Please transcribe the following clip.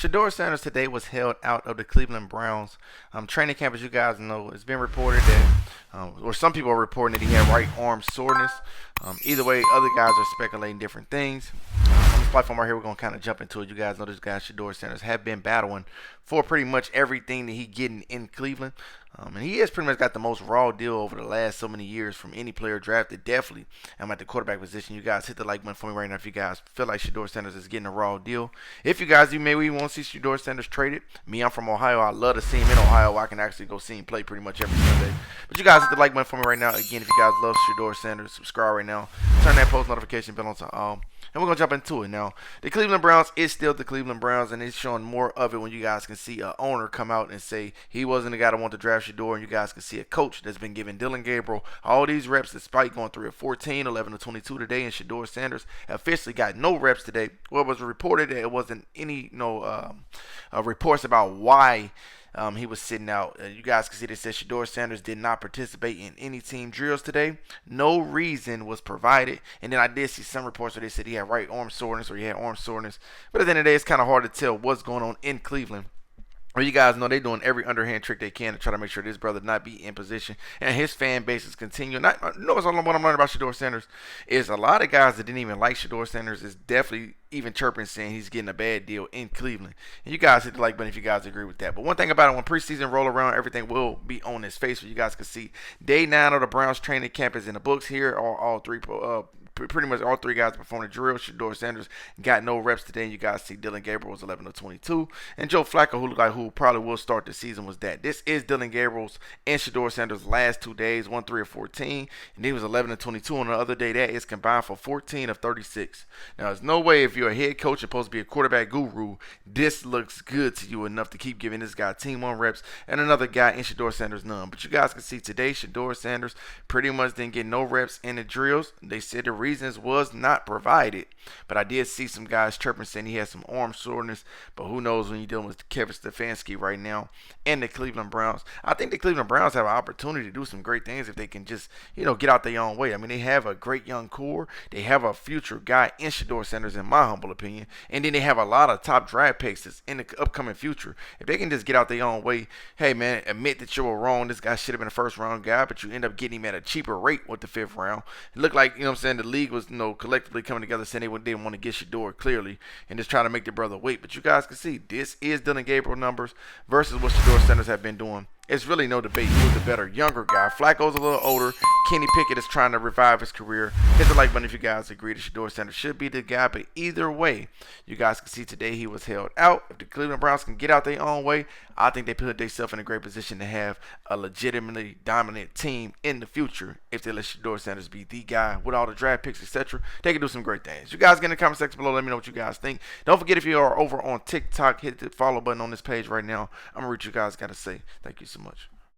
Shedeur Sanders today was held out of the Cleveland Browns training camp. As you guys know, it's been reported that, or some people are reporting that he had right arm soreness. Either way, other guys are speculating different things. On this platform right here, we're going to kind of jump into it. You guys know this guy, Shedeur Sanders, have been battling for pretty much everything that he getting in Cleveland. And he has pretty much got the most raw deal over the last so many years from any player drafted. Definitely, I'm at the quarterback position. You guys hit the like button for me right now if you guys feel like Shedeur Sanders is getting a raw deal. If you guys, you maybe want to see Shedeur Sanders traded. Me, I'm from Ohio. I love to see him in Ohio. I can actually go see him play pretty much every Sunday. But you guys hit the like button for me right now. Again, if you guys love Shedeur Sanders, subscribe right now. Turn that post notification bell on to all. And we're going to jump into it now. The Cleveland Browns is still the Cleveland Browns, and it's showing more of it when you guys can see an owner come out and say he wasn't the guy to want to draft Shedeur, and you guys can see a coach that's been giving Dylan Gabriel all these reps despite going 3 of 14, 11 of 22 today, and Shedeur Sanders officially got no reps today. Well, it was reported that it wasn't any reports about why he was sitting out. You guys can see that says Shedeur Sanders did not participate in any team drills today. No reason was provided. And then I did see some reports where they said he had right arm soreness or he had arm soreness. But at the end of the day, it's kind of hard to tell what's going on in Cleveland. Well, you guys know they're doing every underhand trick they can to try to make sure this brother not be in position, and his fan base is continuing. What I'm learning about Shedeur Sanders is a lot of guys that didn't even like Shedeur Sanders is definitely even chirping saying he's getting a bad deal in Cleveland. And you guys hit the like button if you guys agree with that. But one thing about it, when preseason roll around, everything will be on his face, so you guys can see. Day 9 of the Browns training camp is in the books here. All three pretty much all three guys performed the drill. Shedeur Sanders got no reps today. And you guys see Dylan Gabriel was 11 of 22. And Joe Flacco, who probably will start the season, was that. This is Dylan Gabriel's and Shedeur Sanders' last 2 days, 3 of 14. And he was 11 of 22 on the other day. That is combined for 14 of 36. Now, there's no way if you're a head coach, supposed to be a quarterback guru, this looks good to you enough to keep giving this guy team 1 reps and another guy in Shedeur Sanders none. But you guys can see today, Shedeur Sanders pretty much didn't get no reps in the drills. They said the reasons was not provided, but I did see some guys chirping saying he had some arm soreness, but who knows when you're dealing with Kevin Stefanski right now and the Cleveland Browns. I think the Cleveland Browns have an opportunity to do some great things if they can just, get out their own way. I mean, they have a great young core. They have a future guy in Shedeur Sanders, in my humble opinion, and then they have a lot of top draft picks that's in the upcoming future. If they can just get out their own way, hey man, admit that you were wrong. This guy should have been a first round guy, but you end up getting him at a cheaper rate with the 5th round. It looked like, the league was collectively coming together saying they didn't want to get Shedeur clearly and just trying to make the brother wait. But you guys can see this is Dylan Gabriel numbers versus what Shedeur Sanders have been doing. It's really no debate who's the better younger guy. Flacco's a little older. Kenny Pickett is trying to revive his career. Hit the like button if you guys agree that Shedeur Sanders should be the guy. But either way, you guys can see today he was held out. If the Cleveland Browns can get out their own way, I think they put themselves in a great position to have a legitimately dominant team in the future. If they let Shedeur Sanders be the guy with all the draft picks, etc., they can do some great things. You guys get in the comment section below. Let me know what you guys think. Don't forget, if you are over on TikTok, hit the follow button on this page right now. I'm going to read what you guys got to say. Thank you so much.